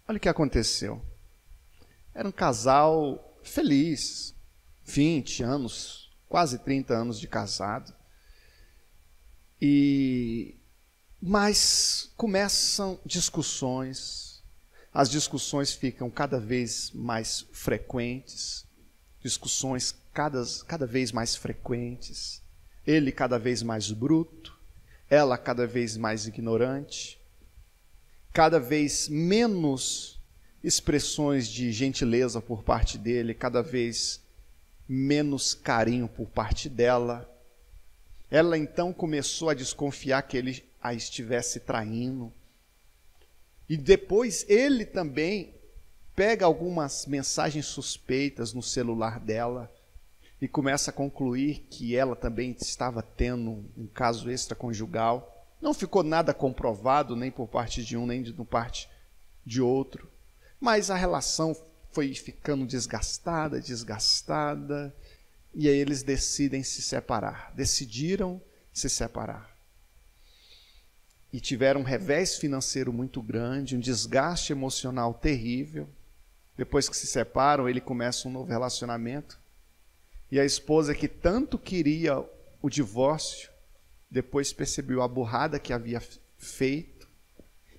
Olha o que aconteceu. Era um casal feliz, 20 anos, quase 30 anos de casado. Mas começam discussões, as discussões ficam cada vez mais frequentes, discussões cada vez mais frequentes, ele cada vez mais bruto, ela cada vez mais ignorante, cada vez menos expressões de gentileza por parte dele, cada vez menos carinho por parte dela. Ela então começou a desconfiar que ele a estivesse traindo. E depois ele também pega algumas mensagens suspeitas no celular dela e começa a concluir que ela também estava tendo um caso extraconjugal. Não ficou nada comprovado, nem por parte de um, nem por parte de outro. Mas a relação foi ficando desgastada, e aí eles decidem se separar. Decidiram se separar. E tiveram um revés financeiro muito grande, um desgaste emocional terrível. Depois que se separam, ele começa um novo relacionamento. E a esposa, que tanto queria o divórcio, depois percebeu a burrada que havia feito.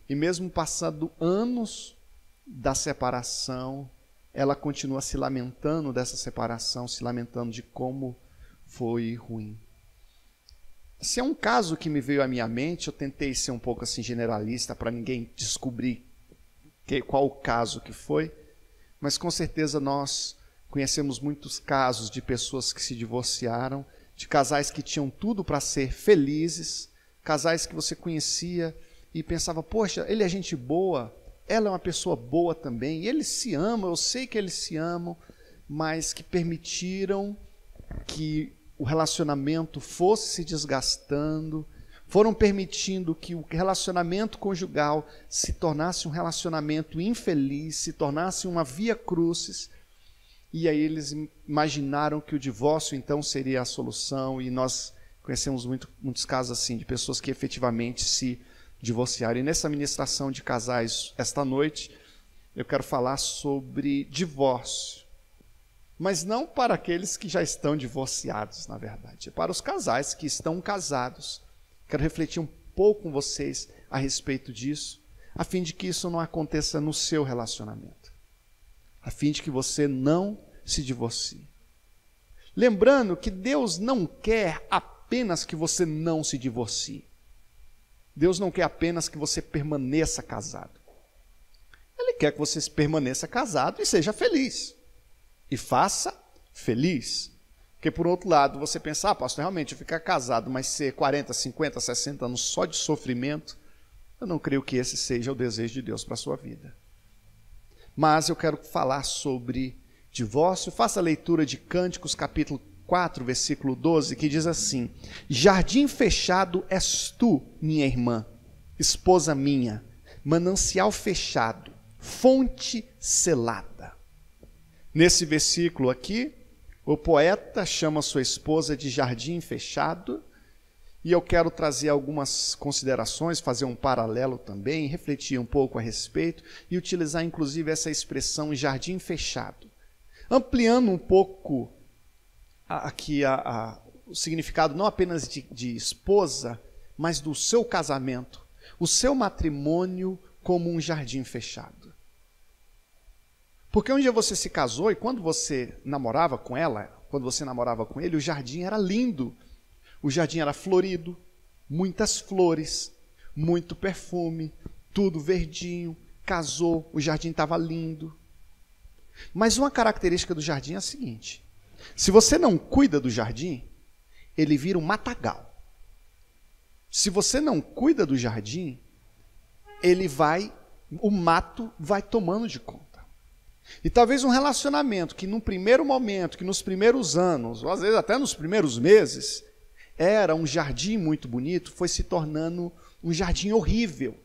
E mesmo passando anos da separação, ela continua se lamentando dessa separação, se lamentando de como foi ruim. Se é um caso que me veio à minha mente, eu tentei ser um pouco assim generalista para ninguém descobrir qual o caso que foi, mas com certeza nós conhecemos muitos casos de pessoas que se divorciaram, de casais que tinham tudo para ser felizes, casais que você conhecia e pensava, poxa, ele é gente boa, ela é uma pessoa boa também, e eles se amam, eu sei que eles se amam, mas que permitiram que o relacionamento fosse se desgastando, foram permitindo que o relacionamento conjugal se tornasse um relacionamento infeliz, se tornasse uma via crucis, e aí eles imaginaram que o divórcio então seria a solução, e nós conhecemos muitos casos assim, de pessoas que efetivamente se divorciaram. E nessa ministração de casais esta noite, eu quero falar sobre divórcio. Mas não para aqueles que já estão divorciados, na verdade. É para os casais que estão casados. Quero refletir um pouco com vocês a respeito disso, a fim de que isso não aconteça no seu relacionamento. A fim de que você não se divorcie. Lembrando que Deus não quer apenas que você não se divorcie. Deus não quer apenas que você permaneça casado. Ele quer que você permaneça casado e seja feliz. E faça feliz. Porque, por outro lado, você pensa, pastor, realmente, eu ficar casado, mas ser 40, 50, 60 anos só de sofrimento, eu não creio que esse seja o desejo de Deus para a sua vida. Mas eu quero falar sobre divórcio. Faça a leitura de Cânticos, capítulo 4, versículo 12, que diz assim: jardim fechado és tu, minha irmã, esposa minha, manancial fechado, fonte selada. Nesse versículo aqui, o poeta chama sua esposa de jardim fechado, e eu quero trazer algumas considerações, fazer um paralelo também, refletir um pouco a respeito, e utilizar inclusive essa expressão jardim fechado. Ampliando um pouco aqui o significado não apenas de esposa, mas do seu casamento, o seu matrimônio como um jardim fechado. Porque um dia você se casou e quando você namorava com ela, quando você namorava com ele, o jardim era lindo, o jardim era florido, muitas flores, muito perfume, tudo verdinho, casou, o jardim estava lindo. Mas uma característica do jardim é a seguinte: se você não cuida do jardim, ele vira um matagal. Se você não cuida do jardim, o mato vai tomando de conta. E talvez um relacionamento que num primeiro momento, que nos primeiros anos, ou às vezes até nos primeiros meses, era um jardim muito bonito, foi se tornando um jardim horrível.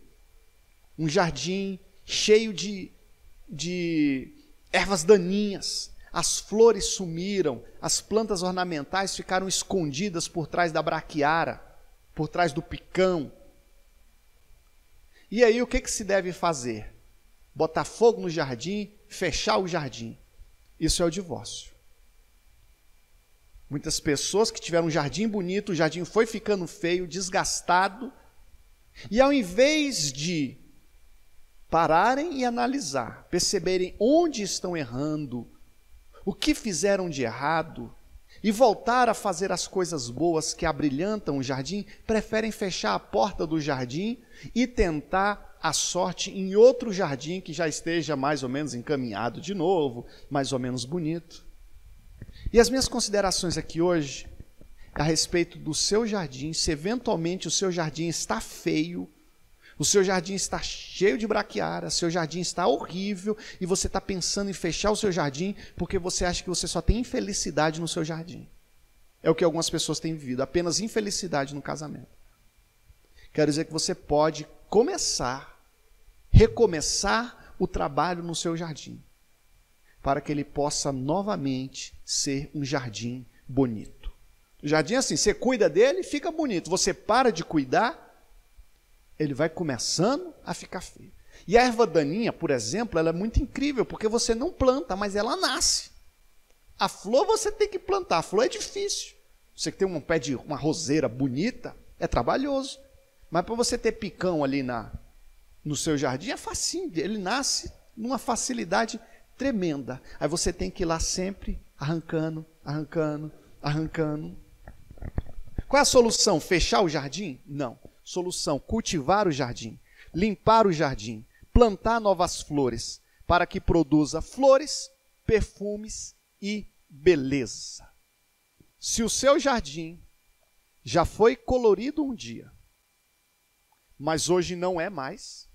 Um jardim cheio de ervas daninhas. As flores sumiram, as plantas ornamentais ficaram escondidas por trás da braquiara, por trás do picão. E aí o que se deve fazer? botar fogo no jardim, fechar o jardim. Isso é o divórcio. Muitas pessoas que tiveram um jardim bonito, o jardim foi ficando feio, desgastado, e ao invés de pararem e analisar, perceberem onde estão errando, o que fizeram de errado, e voltar a fazer as coisas boas que abrilhantam o jardim, preferem fechar a porta do jardim e tentar a sorte em outro jardim que já esteja mais ou menos encaminhado de novo, mais ou menos bonito. E as minhas considerações aqui hoje, a respeito do seu jardim, se eventualmente o seu jardim está feio, o seu jardim está cheio de braquiária, seu jardim está horrível e você está pensando em fechar o seu jardim porque você acha que você só tem infelicidade no seu jardim. É o que algumas pessoas têm vivido, apenas infelicidade no casamento. Quero dizer que você pode recomeçar o trabalho no seu jardim, para que ele possa novamente ser um jardim bonito. O jardim é assim, você cuida dele, fica bonito. Você para de cuidar, ele vai começando a ficar feio. E a erva daninha, por exemplo, ela é muito incrível, porque você não planta, mas ela nasce. A flor você tem que plantar, a flor é difícil. Você que tem um pé de uma roseira bonita, é trabalhoso. Mas para você ter picão ali no seu jardim, é facinho, ele nasce numa facilidade tremenda. Aí você tem que ir lá sempre arrancando. Qual é a solução? Fechar o jardim? Não. Solução: cultivar o jardim, limpar o jardim, plantar novas flores, para que produza flores, perfumes e beleza. Se o seu jardim já foi colorido um dia, mas hoje não é mais,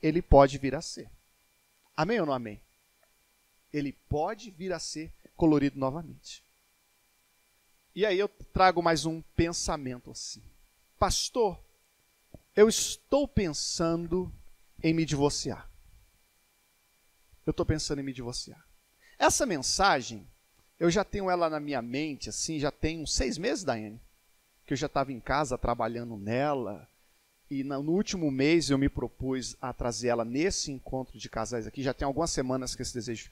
ele pode vir a ser. Amém ou não amém? Ele pode vir a ser colorido novamente. E aí eu trago mais um pensamento assim. Pastor, eu estou pensando em me divorciar. Eu estou pensando em me divorciar. Essa mensagem, eu já tenho ela na minha mente, assim, já tem uns 6 meses, Daiane, que eu já estava em casa trabalhando nela, e no último mês eu me propus a trazer ela nesse encontro de casais aqui. Já tem algumas semanas que esse desejo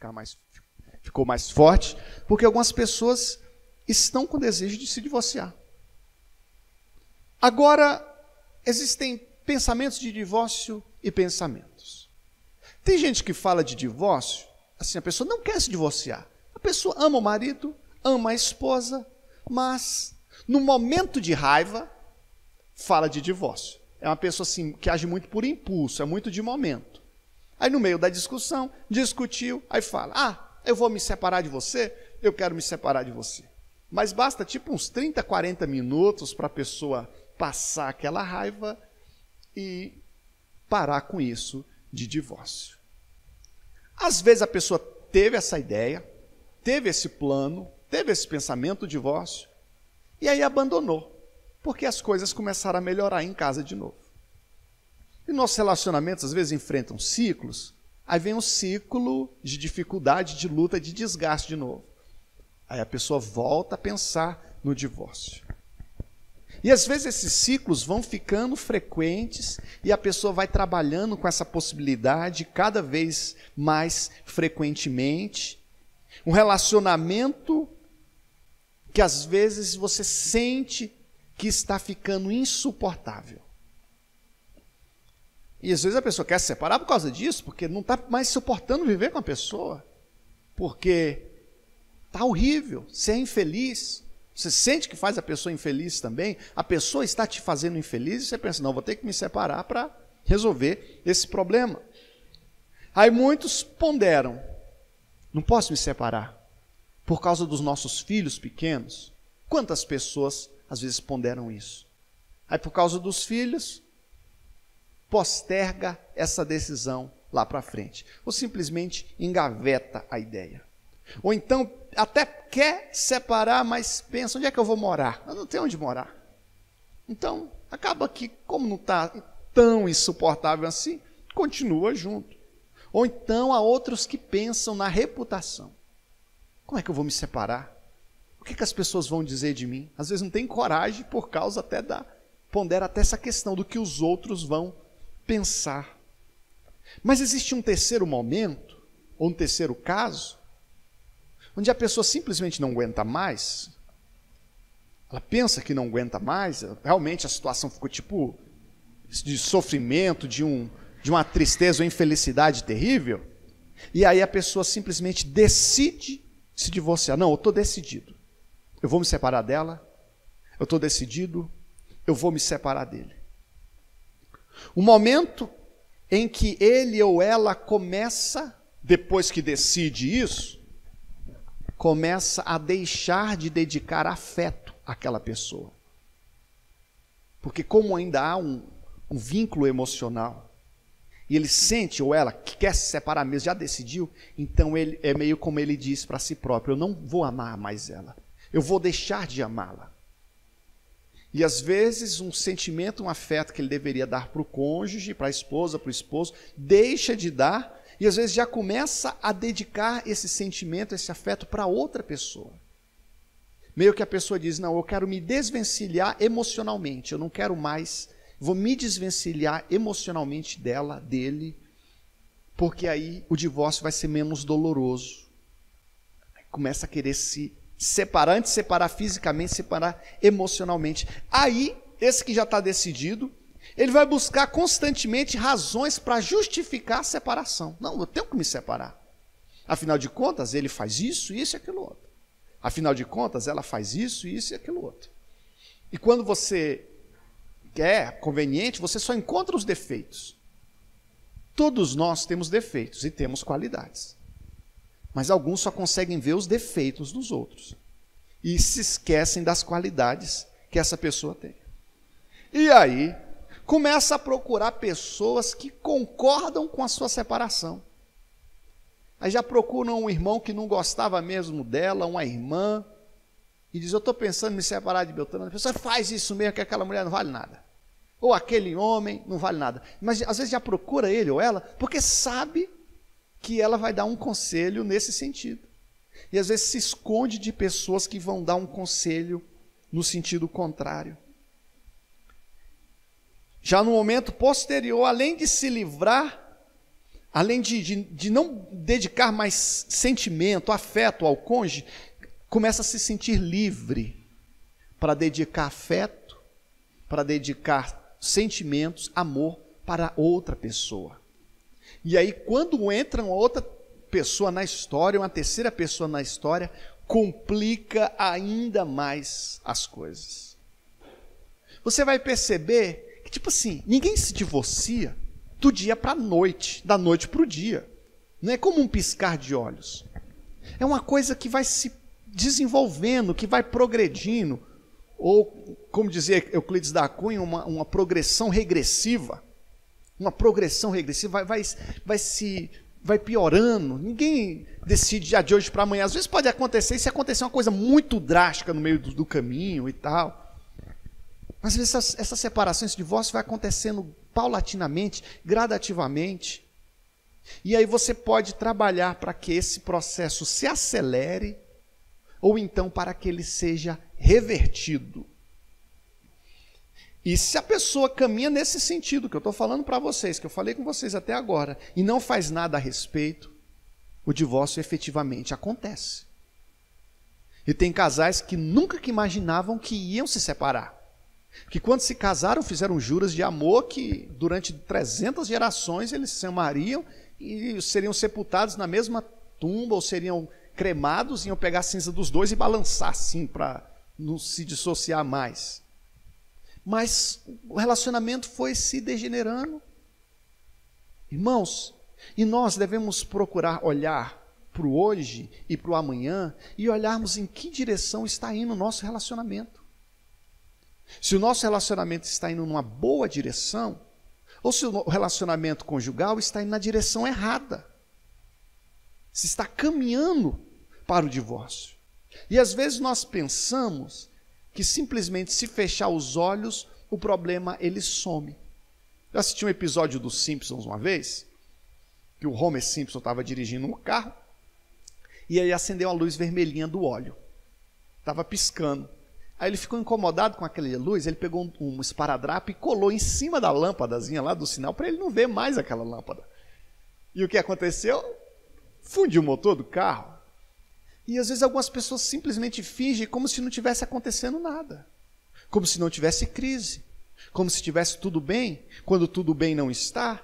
ficou mais forte, porque algumas pessoas estão com desejo de se divorciar. Agora, existem pensamentos de divórcio e pensamentos. Tem gente que fala de divórcio, assim, a pessoa não quer se divorciar. A pessoa ama o marido, ama a esposa, mas no momento de raiva, fala de divórcio. É uma pessoa assim, que age muito por impulso, é muito de momento. Aí no meio da discussão, discutiu, aí fala, eu vou me separar de você, eu quero me separar de você. Mas basta tipo uns 30, 40 minutos para a pessoa passar aquela raiva e parar com isso de divórcio. Às vezes a pessoa teve essa ideia, teve esse plano, teve esse pensamento de divórcio, e aí abandonou, porque as coisas começaram a melhorar em casa de novo. E nossos relacionamentos às vezes enfrentam ciclos, aí vem um ciclo de dificuldade, de luta, de desgaste de novo. Aí a pessoa volta a pensar no divórcio. E às vezes esses ciclos vão ficando frequentes e a pessoa vai trabalhando com essa possibilidade cada vez mais frequentemente. Um relacionamento que às vezes você sente que está ficando insuportável. E às vezes a pessoa quer se separar por causa disso, porque não está mais suportando viver com a pessoa. Porque está horrível, você é infeliz. Você sente que faz a pessoa infeliz também, a pessoa está te fazendo infeliz e você pensa, não, vou ter que me separar para resolver esse problema. Aí muitos ponderam, não posso me separar por causa dos nossos filhos pequenos. Quantas pessoas às vezes ponderam isso? Aí por causa dos filhos, posterga essa decisão lá para frente, ou simplesmente engaveta a ideia. Ou então até quer separar, mas pensa, onde é que eu vou morar? Eu não tenho onde morar. Então, acaba que, como não está tão insuportável assim, continua junto. Ou então há outros que pensam na reputação. Como é que eu vou me separar? O que as pessoas vão dizer de mim? Às vezes não tem coragem por causa até pondera até essa questão do que os outros vão pensar. Mas existe um terceiro momento, ou um terceiro caso, onde a pessoa simplesmente não aguenta mais. Ela pensa que não aguenta mais, realmente a situação ficou tipo de sofrimento, de uma tristeza ou infelicidade terrível, e aí a pessoa simplesmente decide se divorciar. Não, eu estou decidido, eu vou me separar dela, eu estou decidido, eu vou me separar dele. O momento em que ele ou ela começa, depois que decide isso, começa a deixar de dedicar afeto àquela pessoa. Porque como ainda há um vínculo emocional, e ele sente, ou ela, que quer se separar mesmo, já decidiu, então ele é meio como ele diz para si próprio: eu não vou amar mais ela, eu vou deixar de amá-la. E às vezes um sentimento, um afeto que ele deveria dar para o cônjuge, para a esposa, para o esposo, deixa de dar, e às vezes já começa a dedicar esse sentimento, esse afeto para outra pessoa. Meio que a pessoa diz: não, eu quero me desvencilhar emocionalmente, eu não quero mais, vou me desvencilhar emocionalmente dela, dele, porque aí o divórcio vai ser menos doloroso. Começa a querer se separar, antes de separar fisicamente, separar emocionalmente. Aí, esse que já está decidido, ele vai buscar constantemente razões para justificar a separação. Não, eu tenho que me separar. Afinal de contas, ele faz isso, isso e aquilo outro. Afinal de contas, ela faz isso, isso e aquilo outro. E quando você quer, conveniente, você só encontra os defeitos. Todos nós temos defeitos e temos qualidades. Mas alguns só conseguem ver os defeitos dos outros. E se esquecem das qualidades que essa pessoa tem. E aí, começa a procurar pessoas que concordam com a sua separação. Aí já procuram um irmão que não gostava mesmo dela, uma irmã, e diz: eu estou pensando em me separar de Beltrano. A pessoa faz isso mesmo, que aquela mulher não vale nada. Ou aquele homem não vale nada. Mas às vezes já procura ele ou ela, porque sabe que ela vai dar um conselho nesse sentido. E às vezes se esconde de pessoas que vão dar um conselho no sentido contrário. Já no momento posterior, além de se livrar, além de não dedicar mais sentimento, afeto ao cônjuge, começa a se sentir livre para dedicar afeto, para dedicar sentimentos, amor para outra pessoa. E aí, quando entra uma outra pessoa na história, uma terceira pessoa na história, complica ainda mais as coisas. Você vai perceber que, tipo assim, ninguém se divorcia do dia para a noite, da noite para o dia. Não é como um piscar de olhos. É uma coisa que vai se desenvolvendo, que vai progredindo, ou, como dizia Euclides da Cunha, uma progressão regressiva. Uma progressão regressiva, vai piorando. Ninguém decide já de hoje para amanhã. Às vezes pode acontecer, e se acontecer uma coisa muito drástica no meio do caminho e tal. Mas às vezes essa separação, esse divórcio vai acontecendo paulatinamente, gradativamente. E aí você pode trabalhar para que esse processo se acelere, ou então para que ele seja revertido. E se a pessoa caminha nesse sentido que eu estou falando para vocês, que eu falei com vocês até agora, e não faz nada a respeito, o divórcio efetivamente acontece. E tem casais que nunca que imaginavam que iam se separar. Que quando se casaram, fizeram juras de amor que durante 300 gerações eles se amariam e seriam sepultados na mesma tumba, ou seriam cremados, iam pegar a cinza dos dois e balançar assim, para não se dissociar mais. Mas o relacionamento foi se degenerando. Irmãos, e nós devemos procurar olhar para o hoje e para o amanhã e olharmos em que direção está indo o nosso relacionamento. Se o nosso relacionamento está indo numa boa direção, ou se o relacionamento conjugal está indo na direção errada. Se está caminhando para o divórcio. E às vezes nós pensamos que simplesmente se fechar os olhos, o problema ele some. Eu assisti um episódio dos Simpsons uma vez, que o Homer Simpson estava dirigindo um carro, e aí acendeu a luz vermelhinha do óleo. Estava piscando. Aí ele ficou incomodado com aquela luz, ele pegou um esparadrapo e colou em cima da lâmpadazinha lá do sinal, para ele não ver mais aquela lâmpada. E o que aconteceu? Fundiu o motor do carro. E às vezes algumas pessoas simplesmente fingem como se não tivesse acontecendo nada. Como se não tivesse crise. Como se estivesse tudo bem, quando tudo bem não está.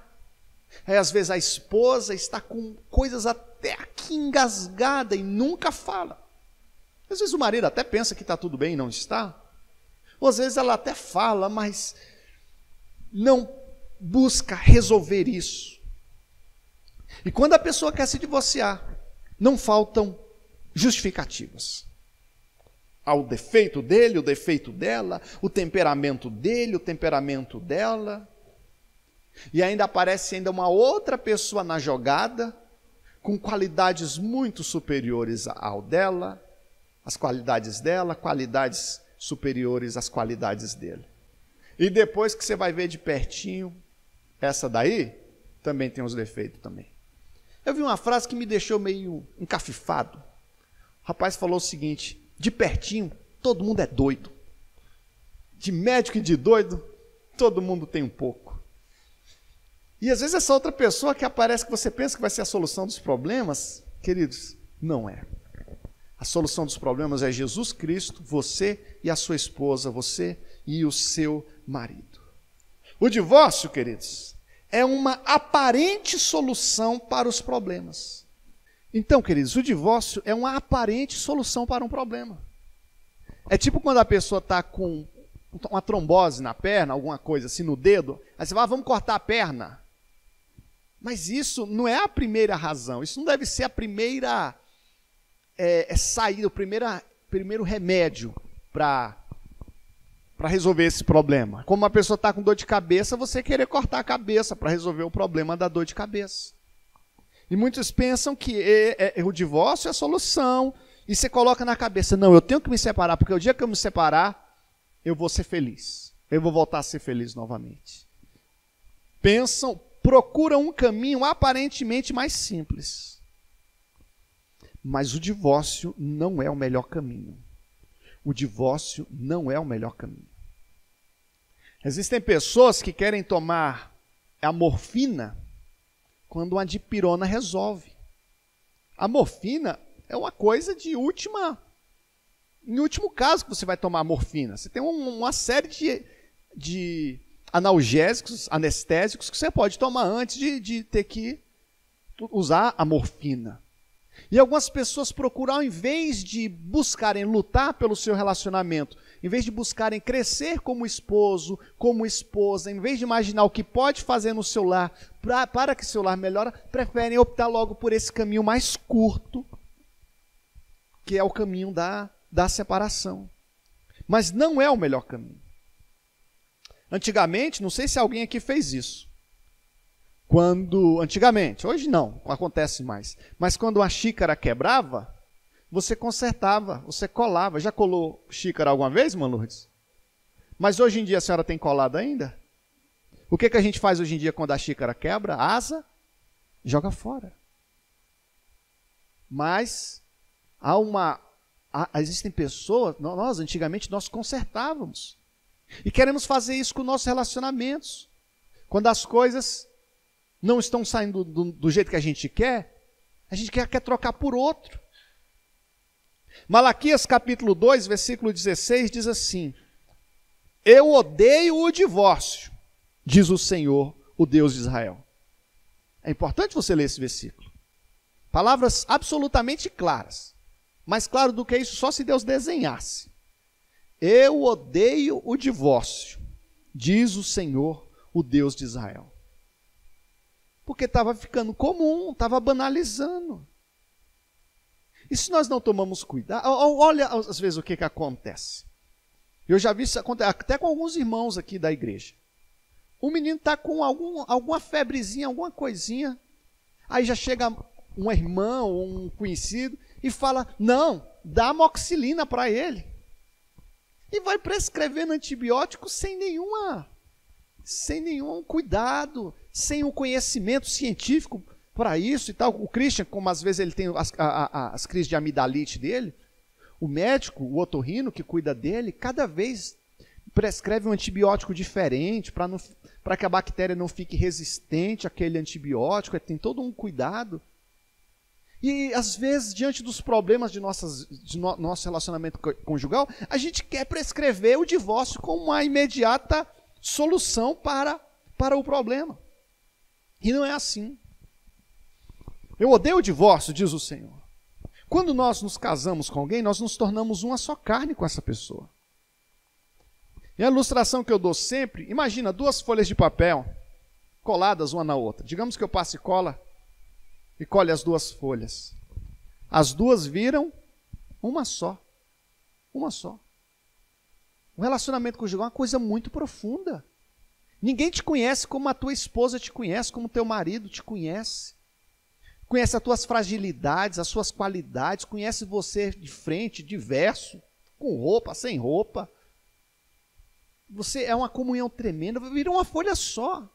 Aí às vezes a esposa está com coisas até aqui engasgada e nunca fala. Às vezes o marido até pensa que está tudo bem e não está. Ou às vezes ela até fala, mas não busca resolver isso. E quando a pessoa quer se divorciar, não faltam justificativas. Há o defeito dele, o defeito dela, o temperamento dele, o temperamento dela. E ainda aparece ainda uma outra pessoa na jogada, com qualidades muito superiores ao dela, as qualidades dela, qualidades superiores às qualidades dele. E depois que você vai ver de pertinho, essa daí também tem os defeitos também. Eu vi uma frase que me deixou meio encafifado. O rapaz falou o seguinte: de pertinho, todo mundo é doido. De médico e de doido, todo mundo tem um pouco. E às vezes essa outra pessoa que aparece, que você pensa que vai ser a solução dos problemas, queridos, não é. A solução dos problemas é Jesus Cristo, você e a sua esposa, você e o seu marido. O divórcio, queridos, é uma aparente solução para os problemas. Então, queridos, o divórcio é uma aparente solução para um problema. É tipo quando a pessoa está com uma trombose na perna, alguma coisa assim no dedo, aí você vai, vamos cortar a perna. Mas isso não é a primeira razão, isso não deve ser a primeira saída, o primeiro remédio para resolver esse problema. Como uma pessoa está com dor de cabeça, você querer cortar a cabeça para resolver o problema da dor de cabeça. E muitos pensam que o divórcio é a solução, e você coloca na cabeça, não, eu tenho que me separar, porque o dia que eu me separar, eu vou ser feliz. Eu vou voltar a ser feliz novamente. Procuram um caminho aparentemente mais simples. Mas o divórcio não é o melhor caminho. O divórcio não é o melhor caminho. Existem pessoas que querem tomar a morfina quando uma dipirona resolve. A morfina é uma coisa de em último caso que você vai tomar a morfina. Você tem uma série de analgésicos, anestésicos que você pode tomar antes de ter que usar a morfina. E algumas pessoas procuram, ao invés de buscarem lutar pelo seu relacionamento, em vez de buscarem crescer como esposo, como esposa, em vez de imaginar o que pode fazer no seu lar, para que seu lar melhore, preferem optar logo por esse caminho mais curto, que é o caminho da separação. Mas não é o melhor caminho. Antigamente, não sei se alguém aqui fez isso. Antigamente, hoje não acontece mais, mas quando a xícara quebrava, você consertava, você colava. Já colou xícara alguma vez, irmã Lourdes? Mas hoje em dia a senhora tem colado ainda? O que a gente faz hoje em dia quando a xícara quebra? Asa, joga fora. Mas existem pessoas, nós antigamente nós consertávamos. E queremos fazer isso com nossos relacionamentos. Quando as coisas não estão saindo do jeito que a gente quer quer trocar por outro. Malaquias capítulo 2, versículo 16, diz assim: eu odeio o divórcio, diz o Senhor, o Deus de Israel. É importante você ler esse versículo. Palavras absolutamente claras. Mais claro do que isso, só se Deus desenhasse. Eu odeio o divórcio, diz o Senhor, o Deus de Israel. Porque estava ficando comum, estava banalizando. E se nós não tomamos cuidado? Olha às vezes o que acontece. Eu já vi isso acontecer até com alguns irmãos aqui da igreja. O menino está com alguma febrezinha, alguma coisinha. Aí já chega uma irmã ou um conhecido e fala, não, dá amoxicilina para ele. E vai prescrevendo antibiótico sem nenhum cuidado, sem um conhecimento científico para isso e tal. O Christian, como às vezes ele tem as crises de amidalite dele, o médico, o otorrino que cuida dele, cada vez prescreve um antibiótico diferente para que a bactéria não fique resistente àquele antibiótico, tem todo um cuidado. E, às vezes, diante dos problemas de nosso relacionamento conjugal, a gente quer prescrever o divórcio como uma imediata solução para o problema. E não é assim. Eu odeio o divórcio, diz o Senhor. Quando nós nos casamos com alguém, nós nos tornamos uma só carne com essa pessoa. E a ilustração que eu dou sempre, imagina 2 folhas de papel coladas uma na outra. Digamos que eu passe cola e colhe as 2 folhas. As 2 viram uma só. Uma só. O relacionamento conjugal é uma coisa muito profunda. Ninguém te conhece como a tua esposa te conhece, como teu marido te conhece. Conhece as tuas fragilidades, as suas qualidades, conhece você de frente, de verso, com roupa, sem roupa. Você é uma comunhão tremenda, vira uma folha só.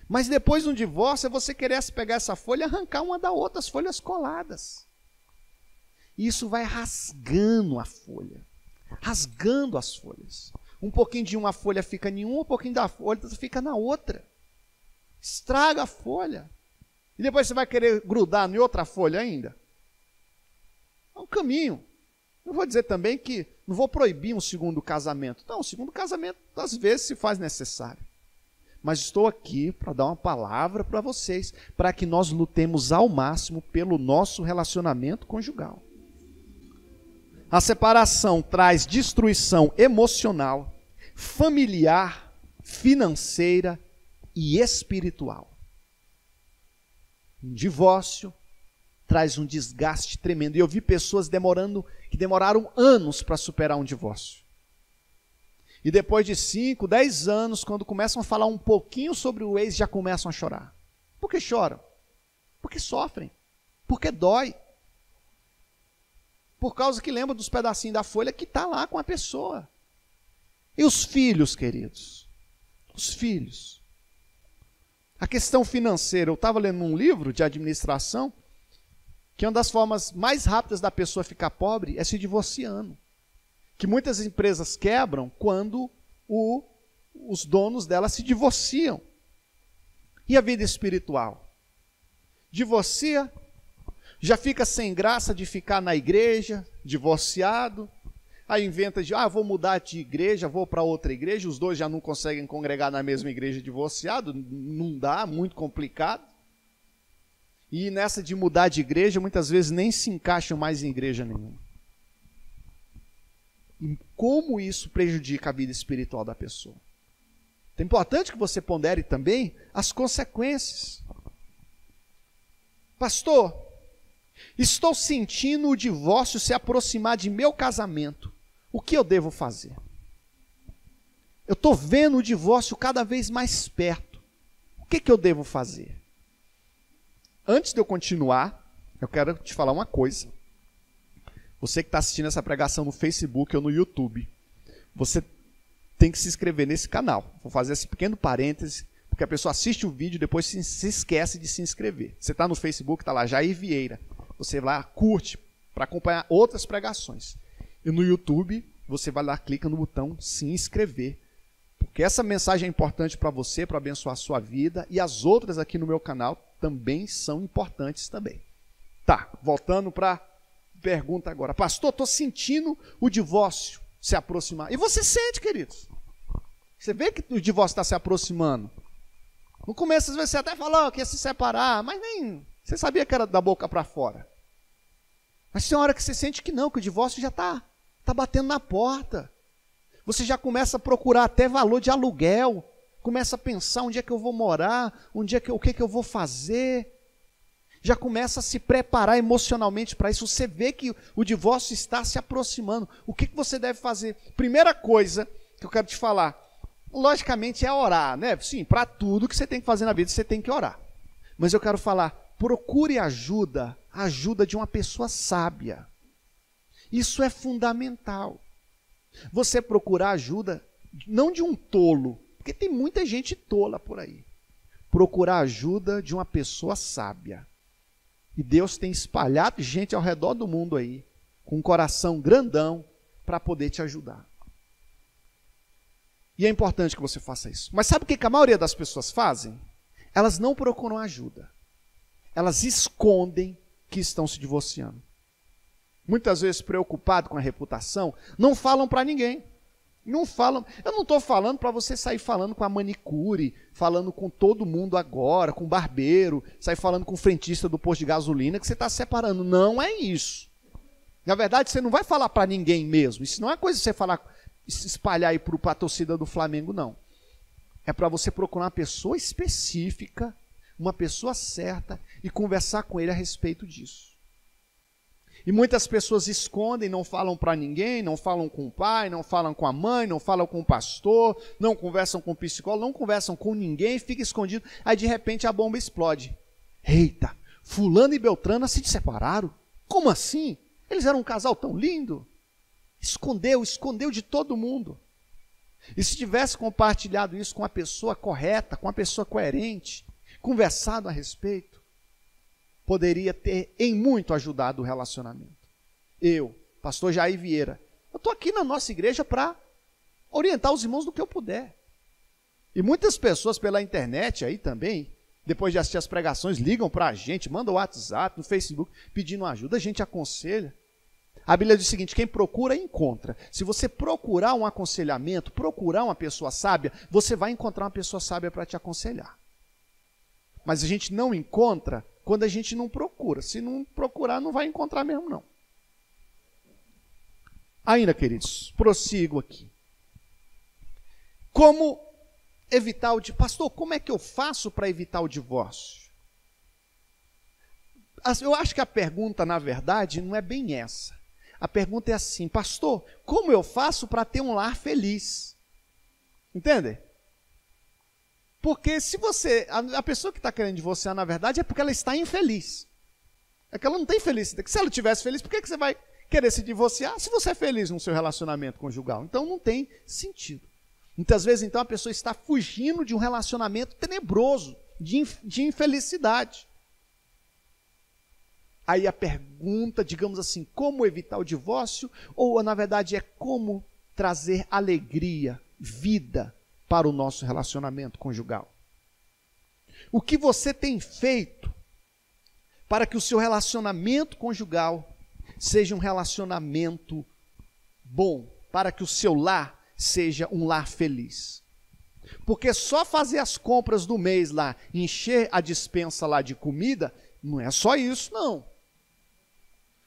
Mas depois de um divórcio, é você querer pegar essa folha e arrancar uma da outra, as folhas coladas. E isso vai rasgando a folha, rasgando as folhas. Um pouquinho de uma folha fica em uma, um pouquinho da folha fica na outra. Estraga a folha. E depois você vai querer grudar em outra folha ainda. É um caminho. Não vou dizer também que não vou proibir um segundo casamento. Não, o segundo casamento às vezes se faz necessário. Mas estou aqui para dar uma palavra para vocês, para que nós lutemos ao máximo pelo nosso relacionamento conjugal. A separação traz destruição emocional, familiar, financeira e espiritual. Um divórcio traz um desgaste tremendo. E eu vi pessoas que demoraram anos para superar um divórcio. E depois de 5, 10 anos, quando começam a falar um pouquinho sobre o ex, já começam a chorar. Por que choram? Porque sofrem. Porque dói. Por causa que lembra dos pedacinhos da folha que está lá com a pessoa. E os filhos, queridos? Os filhos. A questão financeira. Eu estava lendo um livro de administração que uma das formas mais rápidas da pessoa ficar pobre é se divorciando. Que muitas empresas quebram quando os donos delas se divorciam. E a vida espiritual? Divorcia, já fica sem graça de ficar na igreja, divorciado, aí inventa de, vou mudar de igreja, vou para outra igreja, os dois já não conseguem congregar na mesma igreja divorciado, não dá, muito complicado. E nessa de mudar de igreja, muitas vezes nem se encaixam mais em igreja nenhuma. E como isso prejudica a vida espiritual da pessoa? É importante que você pondere também as consequências. Pastor, estou sentindo o divórcio se aproximar de meu casamento. O que eu devo fazer? Eu estou vendo o divórcio cada vez mais perto. O que eu devo fazer? Antes de eu continuar, eu quero te falar uma coisa. Você que está assistindo essa pregação no Facebook ou no YouTube, você tem que se inscrever nesse canal. Vou fazer esse pequeno parêntese, porque a pessoa assiste o vídeo e depois se esquece de se inscrever. Você está no Facebook, está lá, Jair Vieira. Você vai lá, curte, para acompanhar outras pregações. E no YouTube, você vai lá, clica no botão se inscrever. Porque essa mensagem é importante para você, para abençoar a sua vida. E as outras aqui no meu canal também são importantes também. Tá, voltando para a pergunta agora. Pastor, estou sentindo o divórcio se aproximar. E você sente, queridos. Você vê que o divórcio está se aproximando. No começo, às vezes, você até falou que ia se separar, mas nem... Você sabia que era da boca para fora. Mas tem uma hora que você sente que não, que o divórcio já está batendo na porta. Você já começa a procurar até valor de aluguel. Começa a pensar onde é que eu vou morar, o que eu vou fazer. Já começa a se preparar emocionalmente para isso. Você vê que o divórcio está se aproximando. O que você deve fazer? Primeira coisa que eu quero te falar, logicamente é orar, né? Sim, para tudo que você tem que fazer na vida, você tem que orar. Mas eu quero falar, procure ajuda de uma pessoa sábia. Isso é fundamental. Você procurar ajuda, não de um tolo, porque tem muita gente tola por aí. Procurar ajuda de uma pessoa sábia. E Deus tem espalhado gente ao redor do mundo aí, com um coração grandão, para poder te ajudar. E é importante que você faça isso. Mas sabe o que a maioria das pessoas fazem? Elas não procuram ajuda. Elas escondem que estão se divorciando. Muitas vezes preocupado com a reputação, não falam para ninguém. Não falam. Eu não estou falando para você sair falando com a manicure, falando com todo mundo agora, com o barbeiro, sair falando com o frentista do posto de gasolina, que você está separando. Não é isso. Na verdade, você não vai falar para ninguém mesmo. Isso não é coisa de você falar, espalhar aí para a torcida do Flamengo, não. É para você procurar uma pessoa específica, uma pessoa certa, e conversar com ele a respeito disso. E muitas pessoas escondem, não falam para ninguém, não falam com o pai, não falam com a mãe, não falam com o pastor, não conversam com o psicólogo, não conversam com ninguém, fica escondido. Aí de repente a bomba explode. Eita, fulano e Beltrana se separaram? Como assim? Eles eram um casal tão lindo. Escondeu de todo mundo. E se tivesse compartilhado isso com a pessoa correta, com a pessoa coerente, conversado a respeito, poderia ter em muito ajudado o relacionamento. Eu, pastor Jair Vieira, eu estou aqui na nossa igreja para orientar os irmãos do que eu puder. E muitas pessoas pela internet aí também, depois de assistir as pregações, ligam para a gente, mandam o WhatsApp, no Facebook, pedindo ajuda, a gente aconselha. A Bíblia diz o seguinte: quem procura, encontra. Se você procurar um aconselhamento, procurar uma pessoa sábia, você vai encontrar uma pessoa sábia para te aconselhar. Mas a gente não encontra quando a gente não procura. Se não procurar, não vai encontrar mesmo, não. Ainda, queridos, prossigo aqui. Como evitar o divórcio? Pastor, como é que eu faço para evitar o divórcio? Eu acho que a pergunta, na verdade, não é bem essa. A pergunta é assim: pastor, como eu faço para ter um lar feliz? Entende? Porque se você, a pessoa que está querendo divorciar, na verdade, é porque ela está infeliz. É que ela não tem felicidade. Se ela estivesse feliz, por que você vai querer se divorciar se você é feliz no seu relacionamento conjugal? Então não tem sentido. Muitas vezes, então, a pessoa está fugindo de um relacionamento tenebroso, de infelicidade. Aí a pergunta, digamos assim, como evitar o divórcio? Ou, na verdade, é como trazer alegria, vida para o nosso relacionamento conjugal. O que você tem feito para que o seu relacionamento conjugal seja um relacionamento bom, para que o seu lar seja um lar feliz? Porque só fazer as compras do mês lá, encher a despensa lá de comida, não é só isso, não.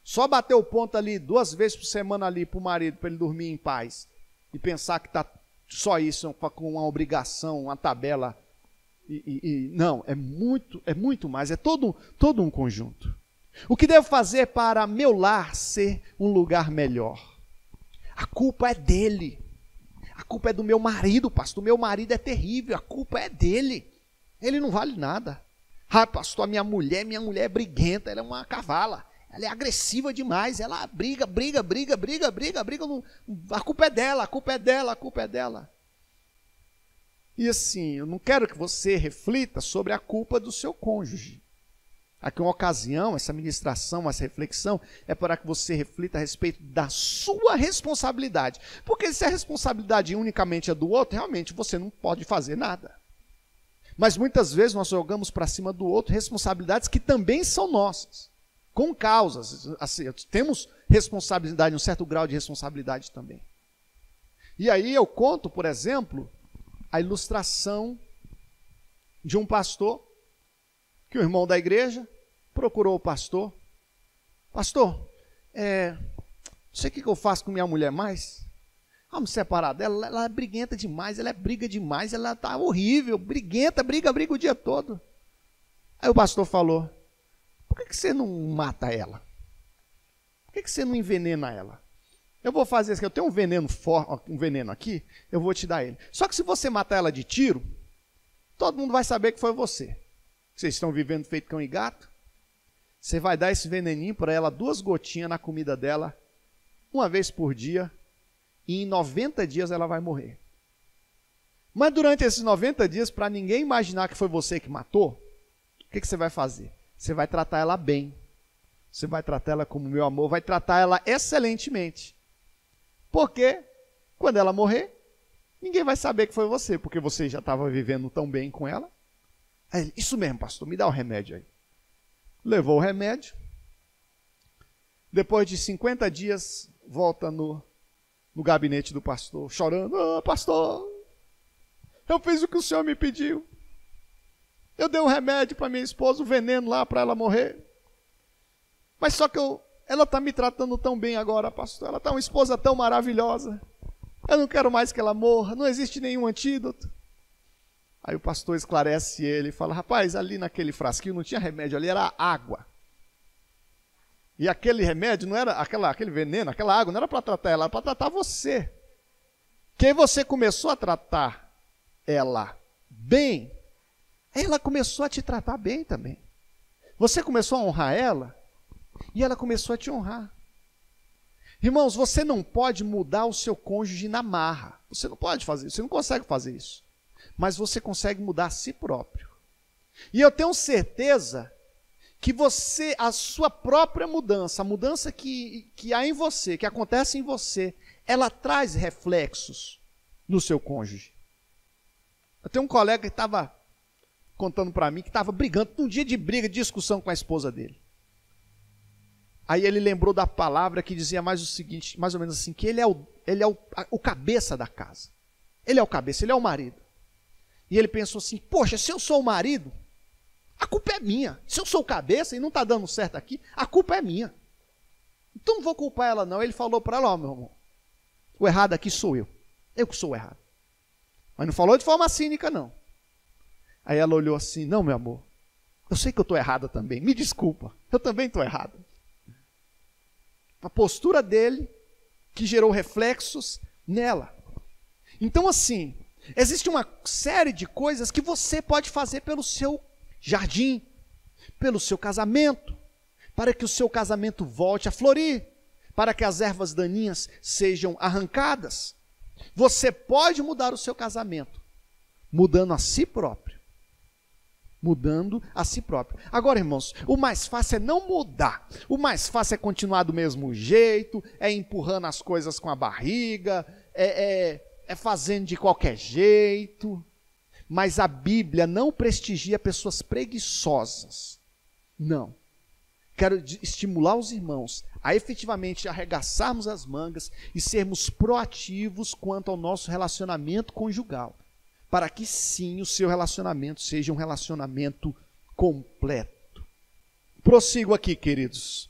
Só bater o ponto ali 2 vezes por semana ali para o marido, para ele dormir em paz, e pensar que está só isso, com uma obrigação, uma tabela, não, é muito mais, é todo um conjunto. O que devo fazer para meu lar ser um lugar melhor? A culpa é dele, a culpa é do meu marido, pastor, meu marido é terrível, a culpa é dele, ele não vale nada. Ah, pastor, a minha mulher é briguenta, ela é uma cavala. Ela é agressiva demais, ela briga, a culpa é dela. E assim, eu não quero que você reflita sobre a culpa do seu cônjuge. Aqui uma ocasião, essa ministração, essa reflexão, é para que você reflita a respeito da sua responsabilidade. Porque se a responsabilidade unicamente é do outro, realmente você não pode fazer nada. Mas muitas vezes nós jogamos para cima do outro responsabilidades que também são nossas. Com causas, assim, temos responsabilidade, um certo grau de responsabilidade também. E aí eu conto, por exemplo, a ilustração de um pastor, que o irmão da igreja procurou o pastor. Pastor, não sei o que eu faço com minha mulher mais. Vamos separar dela, ela é briguenta demais, ela briga demais, ela está horrível, briguenta, briga o dia todo. Aí o pastor falou: por que você não mata ela? Por que você não envenena ela? Eu vou fazer isso aqui, eu tenho um veneno aqui, eu vou te dar ele. Só que se você matar ela de tiro, todo mundo vai saber que foi você. Vocês estão vivendo feito cão e gato. Você vai dar esse veneninho para ela, 2 gotinhas na comida dela, 1 vez por dia, e em 90 dias ela vai morrer. Mas durante esses 90 dias, para ninguém imaginar que foi você que matou, o que você vai fazer? Você vai tratar ela bem. Você vai tratar ela como meu amor, vai tratar ela excelentemente. Porque quando ela morrer, ninguém vai saber que foi você, porque você já estava vivendo tão bem com ela. Aí ele, isso mesmo, pastor, me dá o remédio aí. Levou o remédio. Depois de 50 dias, volta no gabinete do pastor, chorando. Pastor, eu fiz o que o senhor me pediu. Eu dei um remédio para minha esposa, um veneno lá para ela morrer. Mas só que ela está me tratando tão bem agora, pastor. Ela está uma esposa tão maravilhosa. Eu não quero mais que ela morra. Não existe nenhum antídoto. Aí o pastor esclarece ele e fala, rapaz, ali naquele frasquinho não tinha remédio, ali era água. E aquele remédio não era, aquele veneno, aquela água não era para tratar ela, era para tratar você. Que aí você começou a tratar ela bem, ela começou a te tratar bem também. Você começou a honrar ela, e ela começou a te honrar. Irmãos, você não pode mudar o seu cônjuge na marra. Você não pode fazer isso, você não consegue fazer isso. Mas você consegue mudar a si próprio. E eu tenho certeza que você, a sua própria mudança, a mudança que há em você, que acontece em você, ela traz reflexos no seu cônjuge. Eu tenho um colega que estava contando para mim que estava brigando, um dia de briga, de discussão com a esposa dele. Aí ele lembrou da palavra que dizia mais o seguinte, mais ou menos assim, que ele é o cabeça da casa. Ele é o cabeça, ele é o marido. E ele pensou assim, poxa, se eu sou o marido, a culpa é minha. Se eu sou o cabeça e não está dando certo aqui, a culpa é minha. Então não vou culpar ela não. Ele falou para ela, meu irmão, o errado aqui sou eu. Eu que sou o errado. Mas não falou de forma cínica, não. Aí ela olhou assim, não, meu amor, eu sei que eu estou errada também, me desculpa, eu também estou errada. A postura dele que gerou reflexos nela. Então assim, existe uma série de coisas que você pode fazer pelo seu jardim, pelo seu casamento, para que o seu casamento volte a florir, para que as ervas daninhas sejam arrancadas. Você pode mudar o seu casamento, mudando a si próprio. Mudando a si próprio. Agora, irmãos, o mais fácil é não mudar. O mais fácil é continuar do mesmo jeito, é empurrando as coisas com a barriga, é fazendo de qualquer jeito. Mas a Bíblia não prestigia pessoas preguiçosas. Não. Quero estimular os irmãos a efetivamente arregaçarmos as mangas e sermos proativos quanto ao nosso relacionamento conjugal, para que sim o seu relacionamento seja um relacionamento completo. Prossigo aqui, queridos.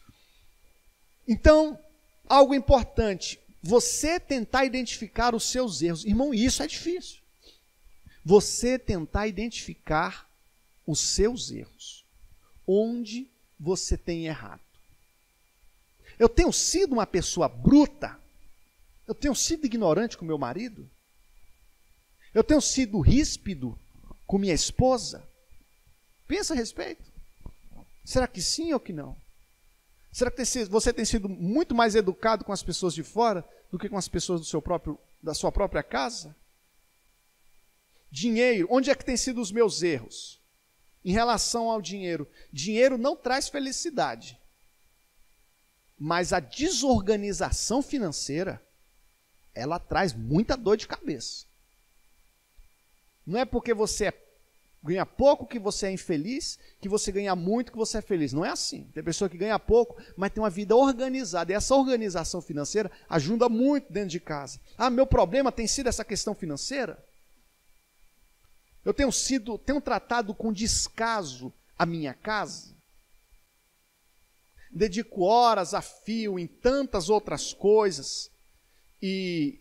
Então, algo importante, você tentar identificar os seus erros. Irmão, isso é difícil. Você tentar identificar os seus erros. Onde você tem errado. Eu tenho sido uma pessoa bruta? Eu tenho sido ignorante com meu marido? Eu tenho sido ríspido com minha esposa? Pensa a respeito. Será que sim ou que não? Será que você tem sido muito mais educado com as pessoas de fora do que com as pessoas da sua própria casa? Dinheiro, onde é que tem sido os meus erros? Em relação ao dinheiro, dinheiro não traz felicidade, mas a desorganização financeira, ela traz muita dor de cabeça. Não é porque você ganha pouco que você é infeliz, que você ganha muito que você é feliz. Não é assim. Tem pessoa que ganha pouco, mas tem uma vida organizada. E essa organização financeira ajuda muito dentro de casa. Ah, meu problema tem sido essa questão financeira? Eu tenho tratado com descaso a minha casa? Dedico horas a fio em tantas outras coisas e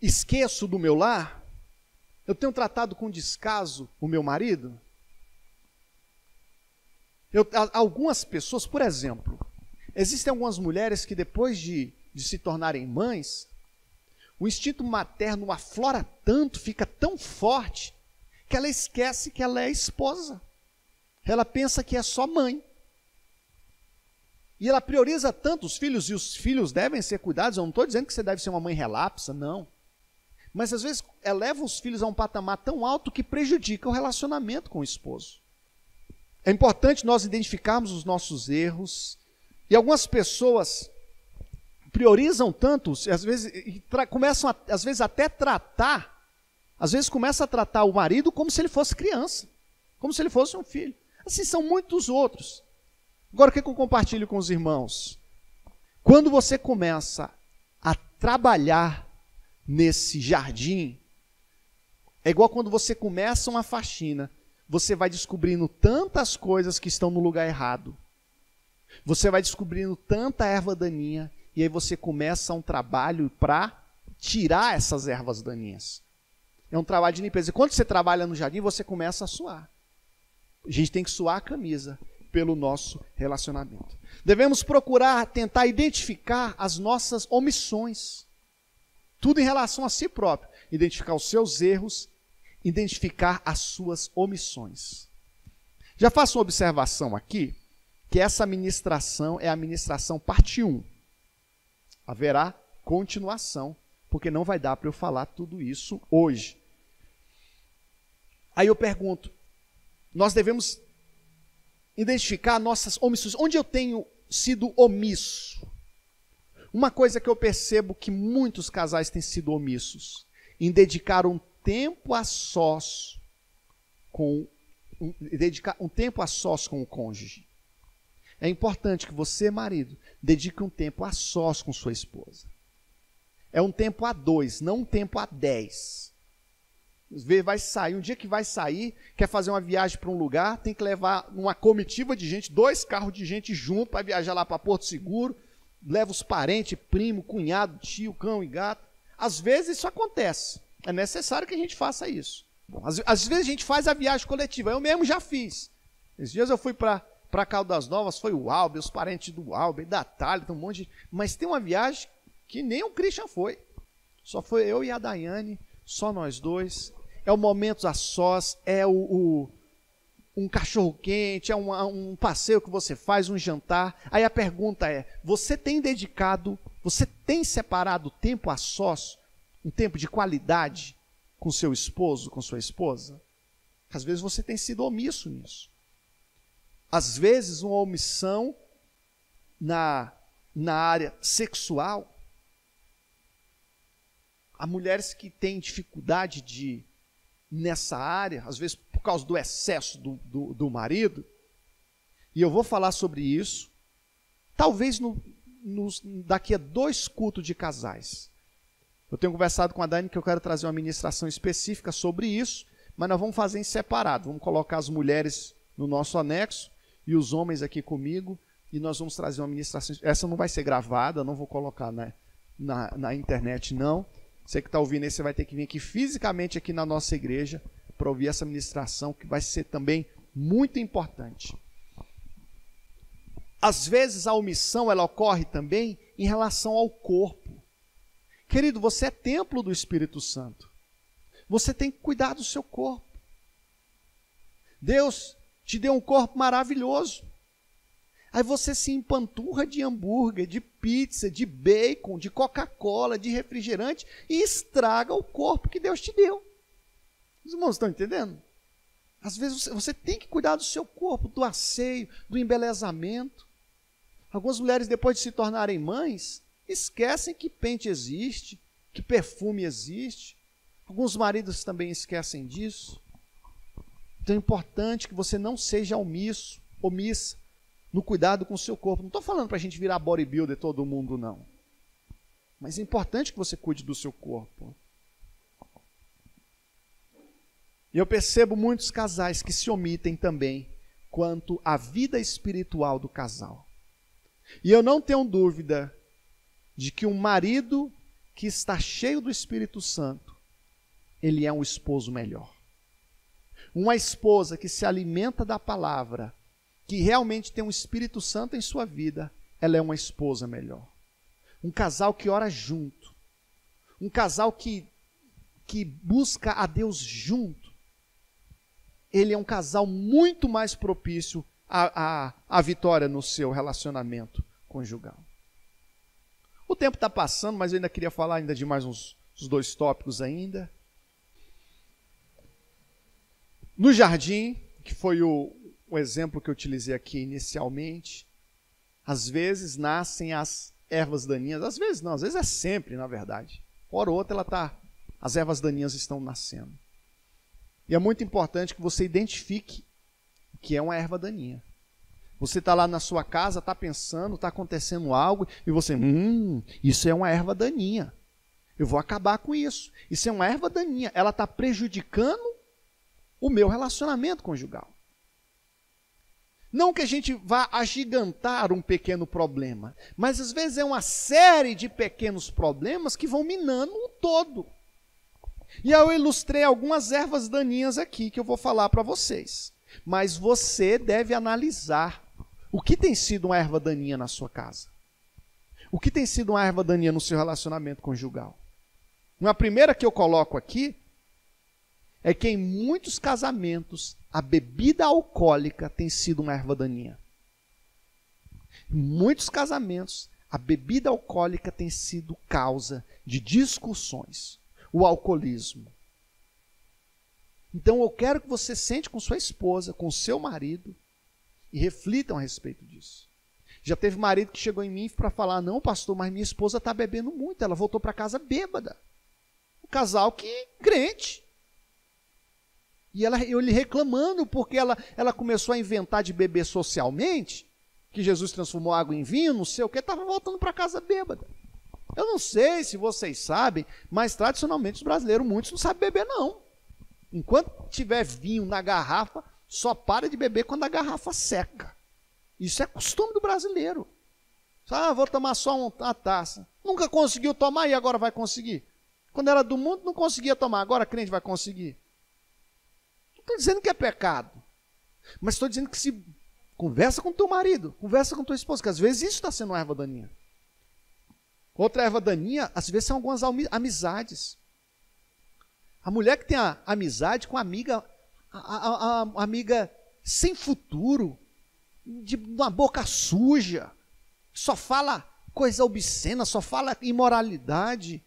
esqueço do meu lar? Eu tenho tratado com descaso o meu marido? Algumas pessoas, por exemplo, existem algumas mulheres que depois de se tornarem mães, o instinto materno aflora tanto, fica tão forte, que ela esquece que ela é esposa. Ela pensa que é só mãe. E ela prioriza tanto os filhos, e os filhos devem ser cuidados. Eu não estou dizendo que você deve ser uma mãe relapsa, não. Mas às vezes eleva os filhos a um patamar tão alto que prejudica o relacionamento com o esposo. É importante nós identificarmos os nossos erros. E algumas pessoas priorizam tanto, às vezes, começam às vezes até tratar Às vezes começa a tratar o marido como se ele fosse criança, como se ele fosse um filho. Assim são muitos outros. Agora o que eu compartilho com os irmãos? Quando você começa a trabalhar nesse jardim, é igual quando você começa uma faxina, você vai descobrindo tantas coisas que estão no lugar errado. Você vai descobrindo tanta erva daninha, e aí você começa um trabalho para tirar essas ervas daninhas. É um trabalho de limpeza. E quando você trabalha no jardim, você começa a suar. A gente tem que suar a camisa pelo nosso relacionamento. Devemos procurar tentar identificar as nossas omissões. Tudo em relação a si próprio. Identificar os seus erros, identificar as suas omissões. Já faço uma observação aqui, que essa ministração é a ministração parte 1. Haverá continuação, porque não vai dar para eu falar tudo isso hoje. Aí eu pergunto, nós devemos identificar nossas omissões. Onde eu tenho sido omisso? Uma coisa que eu percebo que muitos casais têm sido omissos, em dedicar um tempo a sós com o cônjuge. É importante que você, marido, dedique um tempo a sós com sua esposa. É um tempo a 2, não um tempo a 10. Vai sair, um dia que vai sair, quer fazer uma viagem para um lugar, tem que levar uma comitiva de gente, 2 carros de gente junto para viajar lá para Porto Seguro, leva os parentes, primo, cunhado, tio, cão e gato. Às vezes isso acontece, é necessário que a gente faça isso. Bom, às vezes a gente faz a viagem coletiva, eu mesmo já fiz. Esses dias eu fui para Caldas Novas, foi o Alber, os parentes do Alber, da Thalita, um monte de... Mas tem uma viagem que nem o Christian foi. Só foi eu e a Daiane, só nós dois. É o momento a sós, é um cachorro-quente, é um passeio que você faz, um jantar. Aí a pergunta é, você tem separado tempo a sós, um tempo de qualidade com seu esposo, com sua esposa? Às vezes você tem sido omisso nisso. Às vezes uma omissão na área sexual. Há mulheres que têm dificuldade nessa área, às vezes por causa do excesso do marido, e eu vou falar sobre isso, talvez daqui a 2 cultos de casais. Eu tenho conversado com a Dani que eu quero trazer uma ministração específica sobre isso, mas nós vamos fazer em separado, vamos colocar as mulheres no nosso anexo, e os homens aqui comigo, e nós vamos trazer uma ministração, essa não vai ser gravada, não vou colocar na internet não, você que está ouvindo aí, você vai ter que vir aqui fisicamente aqui na nossa igreja para ouvir essa ministração, que vai ser também muito importante. Às vezes a omissão ela ocorre também em relação ao corpo. Querido, você é templo do Espírito Santo. Você tem que cuidar do seu corpo. Deus te deu um corpo maravilhoso. Aí você se empanturra de hambúrguer, de pizza, de bacon, de Coca-Cola, de refrigerante e estraga o corpo que Deus te deu. Os irmãos estão entendendo? Às vezes você tem que cuidar do seu corpo, do asseio, do embelezamento. Algumas mulheres, depois de se tornarem mães, esquecem que pente existe, que perfume existe. Alguns maridos também esquecem disso. Então é importante que você não seja omissa no cuidado com o seu corpo. Não estou falando para a gente virar bodybuilder todo mundo, não. Mas é importante que você cuide do seu corpo. E eu percebo muitos casais que se omitem também quanto à vida espiritual do casal. E eu não tenho dúvida de que um marido que está cheio do Espírito Santo, ele é um esposo melhor. Uma esposa que se alimenta da palavra, que realmente tem um Espírito Santo em sua vida, ela é uma esposa melhor. Um casal que ora junto. Um casal que busca a Deus junto. Ele é um casal muito mais propício à vitória no seu relacionamento conjugal. O tempo está passando, mas eu ainda queria falar ainda de mais uns 2 tópicos ainda. No jardim, que foi o exemplo que eu utilizei aqui inicialmente, às vezes nascem as ervas daninhas, às vezes não, às vezes é sempre, na verdade. Hora ou outra ela está as ervas daninhas estão nascendo. E é muito importante que você identifique o que é uma erva daninha. Você está lá na sua casa, está pensando, está acontecendo algo, e você, isso é uma erva daninha. Eu vou acabar com isso. Isso é uma erva daninha. Ela está prejudicando o meu relacionamento conjugal. Não que a gente vá agigantar um pequeno problema, mas às vezes é uma série de pequenos problemas que vão minando o todo. E eu ilustrei algumas ervas daninhas aqui que eu vou falar para vocês. Mas você deve analisar o que tem sido uma erva daninha na sua casa. O que tem sido uma erva daninha no seu relacionamento conjugal. Uma primeira que eu coloco aqui é que em muitos casamentos a bebida alcoólica tem sido uma erva daninha. Em muitos casamentos a bebida alcoólica tem sido causa de discussões. O alcoolismo. Então eu quero que você sente com sua esposa, com seu marido e reflitam a respeito disso. Já teve marido que chegou em mim para falar, não pastor, mas minha esposa está bebendo muito, ela voltou para casa bêbada. Um casal que crente. E eu lhe reclamando porque ela começou a inventar de beber socialmente, que Jesus transformou água em vinho, não sei o que, estava voltando para casa bêbada. Eu não sei se vocês sabem, mas tradicionalmente os brasileiros, muitos não sabem beber não. Enquanto tiver vinho na garrafa, só para de beber quando a garrafa seca. Isso é costume do brasileiro. Vou tomar só uma taça. Nunca conseguiu tomar e agora vai conseguir. Quando era do mundo não conseguia tomar, agora crente vai conseguir. Não estou dizendo que é pecado, mas estou dizendo que se conversa com teu marido, conversa com tua esposa, que às vezes isso está sendo uma erva daninha. Outra erva daninha, às vezes, são algumas amizades. A mulher que tem a amizade com a amiga, a amiga sem futuro, de uma boca suja, só fala coisa obscena, só fala imoralidade,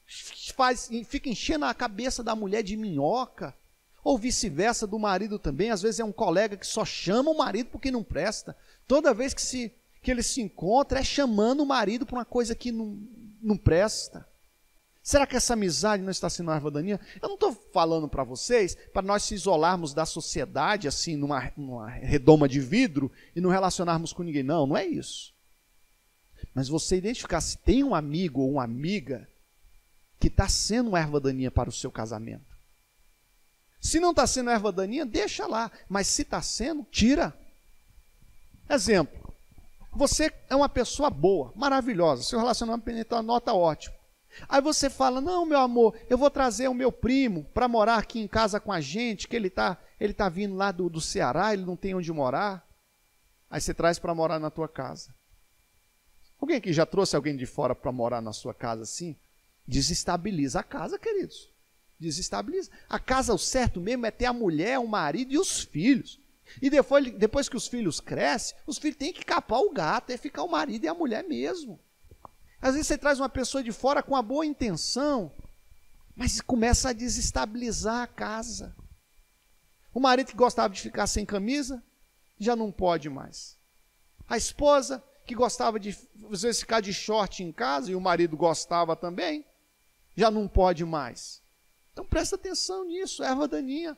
fica enchendo a cabeça da mulher de minhoca, ou vice-versa do marido também. Às vezes é um colega que só chama o marido porque não presta. Toda vez que ele se encontra, é chamando o marido para uma coisa que não presta. Será que essa amizade não está sendo uma erva daninha? Eu não estou falando para vocês, para nós se isolarmos da sociedade, assim, numa redoma de vidro, e não relacionarmos com ninguém. Não, não é isso. Mas você identificar se tem um amigo ou uma amiga que está sendo uma erva daninha para o seu casamento. Se não está sendo erva daninha, deixa lá. Mas se está sendo, tira. Exemplo. Você é uma pessoa boa, maravilhosa, seu relacionamento está nota ótimo. Aí você fala, não, meu amor, eu vou trazer o meu primo para morar aqui em casa com a gente, que ele tá vindo lá do Ceará, ele não tem onde morar. Aí você traz para morar na tua casa. Alguém aqui já trouxe alguém de fora para morar na sua casa assim? Desestabiliza a casa, queridos. Desestabiliza. A casa, o certo mesmo é ter a mulher, o marido e os filhos. E depois que os filhos crescem, os filhos têm que capar o gato, é ficar o marido e a mulher mesmo. Às vezes você traz uma pessoa de fora com uma boa intenção, mas começa a desestabilizar a casa. O marido que gostava de ficar sem camisa, já não pode mais. A esposa que gostava de, às vezes, ficar de short em casa, e o marido gostava também, já não pode mais. Então presta atenção nisso, erva daninha.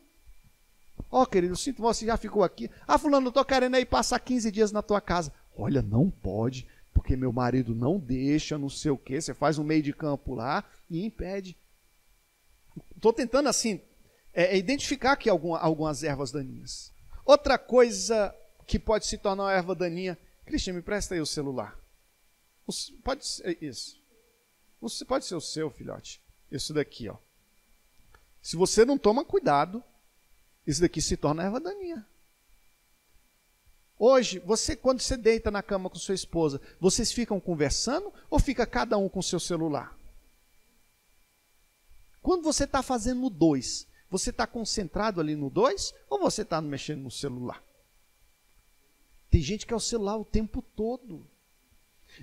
Querido, eu sinto que você já ficou aqui. Fulano, eu estou querendo aí passar 15 dias na tua casa. Olha, não pode, porque meu marido não deixa, não sei o quê. Você faz um meio de campo lá e impede. Estou tentando, assim, identificar aqui algumas ervas daninhas. Outra coisa que pode se tornar uma erva daninha. Cristian, me presta aí o celular. Pode ser isso. Pode ser o seu, filhote. Isso daqui, ó. Se você não toma cuidado, isso daqui se torna erva daninha. Hoje, quando você deita na cama com sua esposa, vocês ficam conversando ou fica cada um com o seu celular? Quando você está fazendo no 2, você está concentrado ali no 2 ou você está mexendo no celular? Tem gente que é o celular o tempo todo.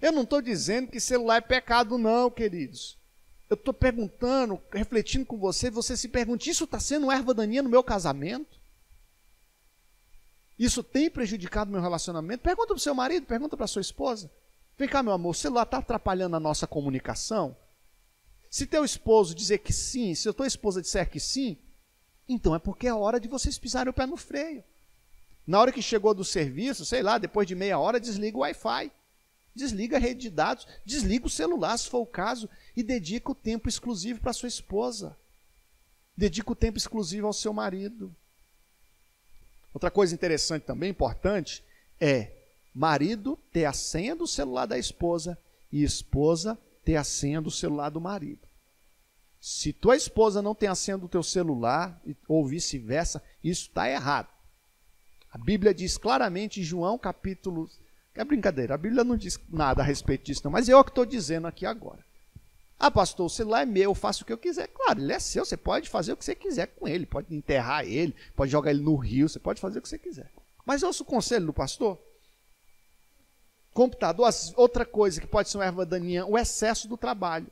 Eu não estou dizendo que celular é pecado não, queridos. Eu estou perguntando, refletindo com você se pergunta, isso está sendo erva daninha no meu casamento? Isso tem prejudicado meu relacionamento? Pergunta para o seu marido, pergunta para a sua esposa. Vem cá, meu amor, o celular está atrapalhando a nossa comunicação? Se teu esposo dizer que sim, se a tua esposa disser que sim, então é porque é hora de vocês pisarem o pé no freio. Na hora que chegou do serviço, sei lá, depois de meia hora, desliga o Wi-Fi, desliga a rede de dados, desliga o celular, se for o caso, e dedica o tempo exclusivo para sua esposa. Dedica o tempo exclusivo ao seu marido. Outra coisa interessante também, importante, é marido ter a senha do celular da esposa e esposa ter a senha do celular do marido. Se tua esposa não tem a senha do teu celular, ou vice-versa, isso está errado. A Bíblia diz claramente em João capítulo... É brincadeira, a Bíblia não diz nada a respeito disso não, mas eu que estou dizendo aqui agora. Ah, pastor, o celular é meu, eu faço o que eu quiser. Claro, ele é seu, você pode fazer o que você quiser com ele, pode enterrar ele, pode jogar ele no rio, você pode fazer o que você quiser. Mas ouça o conselho do pastor. Computador, outra coisa que pode ser uma erva daninha, o excesso do trabalho.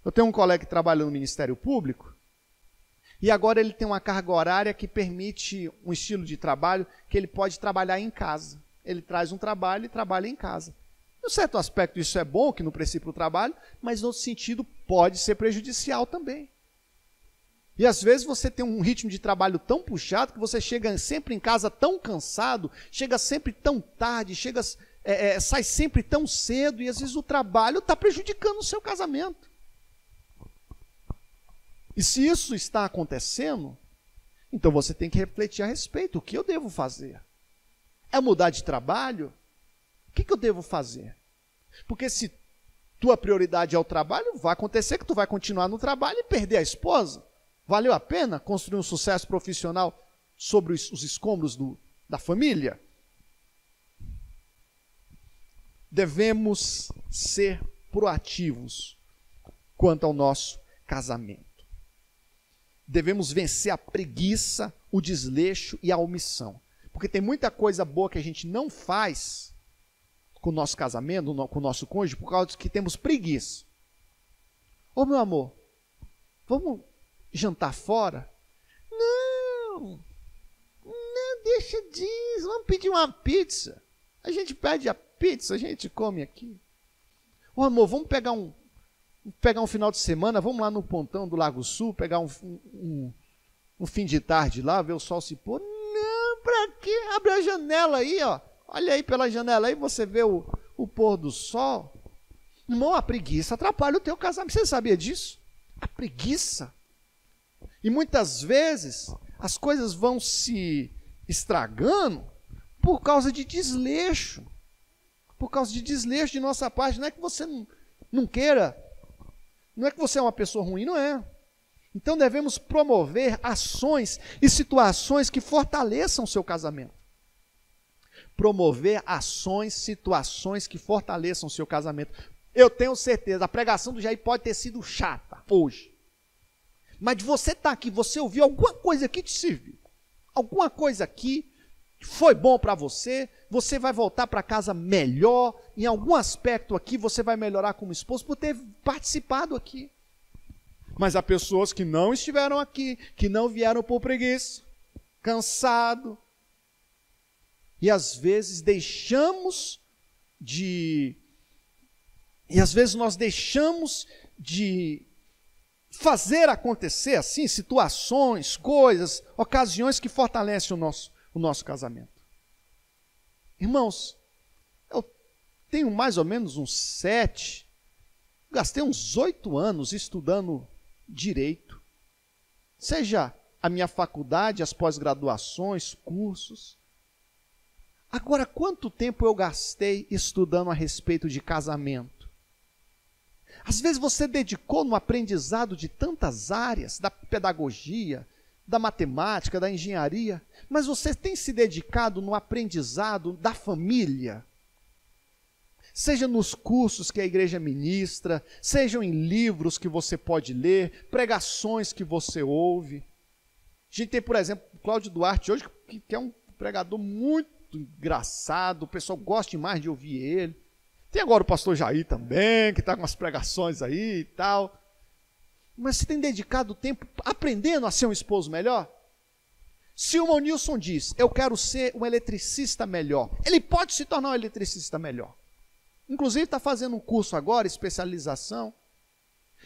Eu tenho um colega que trabalha no Ministério Público, e agora ele tem uma carga horária que permite um estilo de trabalho que ele pode trabalhar em casa. Ele traz um trabalho e trabalha em casa. Em um certo aspecto isso é bom, que não precisa para o trabalho, mas no outro sentido pode ser prejudicial também. E às vezes você tem um ritmo de trabalho tão puxado que você chega sempre em casa tão cansado, chega sempre tão tarde, sai sempre tão cedo, e às vezes o trabalho está prejudicando o seu casamento. E se isso está acontecendo, então você tem que refletir a respeito. O que eu devo fazer? É mudar de trabalho? O que eu devo fazer? Porque se tua prioridade é o trabalho, vai acontecer que tu vai continuar no trabalho e perder a esposa. Valeu a pena construir um sucesso profissional sobre os escombros da família? Devemos ser proativos quanto ao nosso casamento. Devemos vencer a preguiça, o desleixo e a omissão. Porque tem muita coisa boa que a gente não faz com o nosso casamento, com o nosso cônjuge, por causa que temos preguiça. Ô meu amor, vamos jantar fora? Não, deixa disso, vamos pedir uma pizza. A gente pede a pizza, a gente come aqui. Ô amor, vamos pegar um final de semana, vamos lá no pontão do Lago Sul, pegar um fim de tarde lá, ver o sol se pôr. Não, pra quê? Abre a janela aí, ó. Olha aí pela janela aí, você vê o pôr do sol. Irmão, a preguiça atrapalha o teu casamento. Você sabia disso? A preguiça. E muitas vezes as coisas vão se estragando por causa de desleixo. Por causa de desleixo de nossa parte. Não é que você não queira. Não é que você é uma pessoa ruim, não é. Então devemos promover ações e situações que fortaleçam o seu casamento. Promover ações, situações que fortaleçam o seu casamento. Eu tenho certeza, a pregação do Jair pode ter sido chata hoje. Mas de você estar aqui, você ouviu alguma coisa aqui te serviu. Alguma coisa aqui foi bom para você, você vai voltar para casa melhor, em algum aspecto aqui você vai melhorar como esposo por ter participado aqui. Mas há pessoas que não estiveram aqui, que não vieram por preguiça, cansado. E às vezes nós deixamos de fazer acontecer assim situações, coisas, ocasiões que fortalecem o nosso casamento. Irmãos, eu tenho mais ou menos gastei uns 8 anos estudando direito. Seja a minha faculdade, as pós-graduações, cursos. Agora, quanto tempo eu gastei estudando a respeito de casamento? Às vezes você dedicou no aprendizado de tantas áreas, da pedagogia, da matemática, da engenharia, mas você tem se dedicado no aprendizado da família? Seja nos cursos que a igreja ministra, sejam em livros que você pode ler, pregações que você ouve. A gente tem, por exemplo, o Cláudio Duarte hoje, que é um pregador muito engraçado, o pessoal gosta demais de ouvir ele. Tem agora o pastor Jair também, que está com as pregações aí e tal. Mas você tem dedicado tempo aprendendo a ser um esposo melhor? Se o Nilson diz, eu quero ser um eletricista melhor, ele pode se tornar um eletricista melhor. Inclusive está fazendo um curso agora, especialização.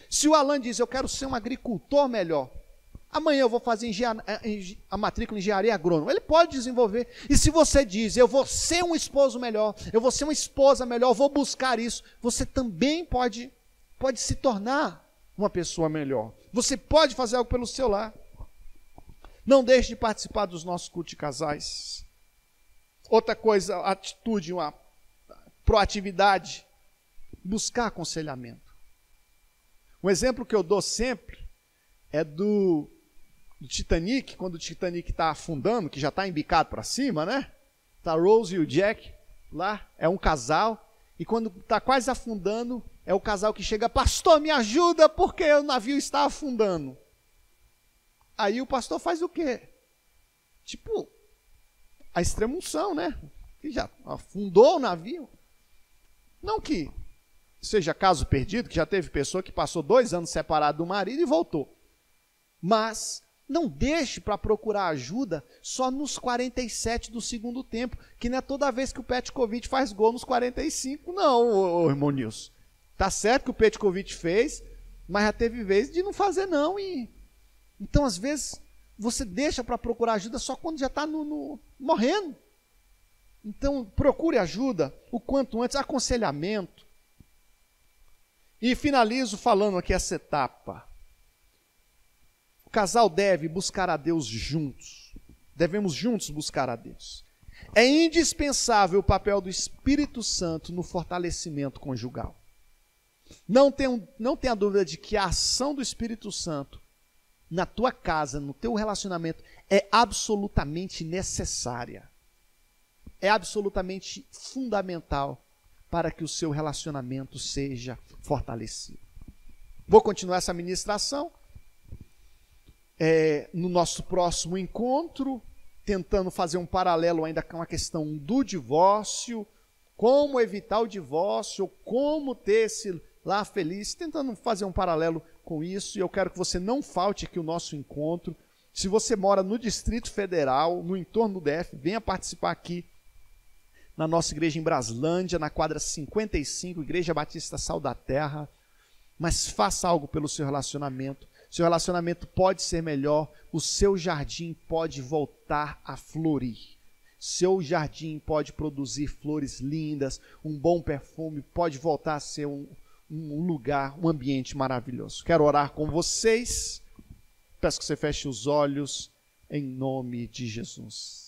Se o Alan diz, eu quero ser um agricultor melhor, amanhã eu vou fazer a matrícula em engenharia agrônoma, ele pode desenvolver. E se você diz, eu vou ser um esposo melhor, eu vou ser uma esposa melhor, eu vou buscar isso, você também pode se tornar uma pessoa melhor. Você pode fazer algo pelo seu lar. Não deixe de participar dos nossos cultos de casais. Outra coisa, atitude, uma proatividade, buscar aconselhamento. Um exemplo que eu dou sempre é do Titanic, quando o Titanic está afundando, que já está embicado para cima, né? Está a Rose e o Jack lá, é um casal, e quando está quase afundando, é o casal que chega, pastor, me ajuda, porque o navio está afundando. Aí o pastor faz o quê? Tipo, a extrema-unção, né? Que já afundou o navio. Não que seja caso perdido, que já teve pessoa que passou 2 anos separada do marido e voltou. Mas não deixe para procurar ajuda só nos 47 do segundo tempo, que não é toda vez que o Petkovic faz gol nos 45, não, irmão Nilson. Tá certo que o Petkovic fez, mas já teve vez de não fazer não. Então, às vezes, você deixa para procurar ajuda só quando já está morrendo. Então, procure ajuda o quanto antes, aconselhamento. E finalizo falando aqui essa etapa. O casal deve buscar a Deus juntos. Devemos juntos buscar a Deus. É indispensável o papel do Espírito Santo no fortalecimento conjugal. Não tenha dúvida de que a ação do Espírito Santo na tua casa, no teu relacionamento, é absolutamente necessária. É absolutamente fundamental para que o seu relacionamento seja fortalecido. Vou continuar essa ministração no nosso próximo encontro, tentando fazer um paralelo ainda com a questão do divórcio, como evitar o divórcio, como ter esse lar feliz, tentando fazer um paralelo com isso, e eu quero que você não falte aqui o nosso encontro. Se você mora no Distrito Federal, no entorno do DF, venha participar aqui na nossa igreja em Braslândia, na quadra 55, Igreja Batista Sal da Terra, mas faça algo pelo seu relacionamento. Seu relacionamento pode ser melhor, o seu jardim pode voltar a florir. Seu jardim pode produzir flores lindas, um bom perfume, pode voltar a ser um lugar, um ambiente maravilhoso. Quero orar com vocês. Peço que você feche os olhos em nome de Jesus.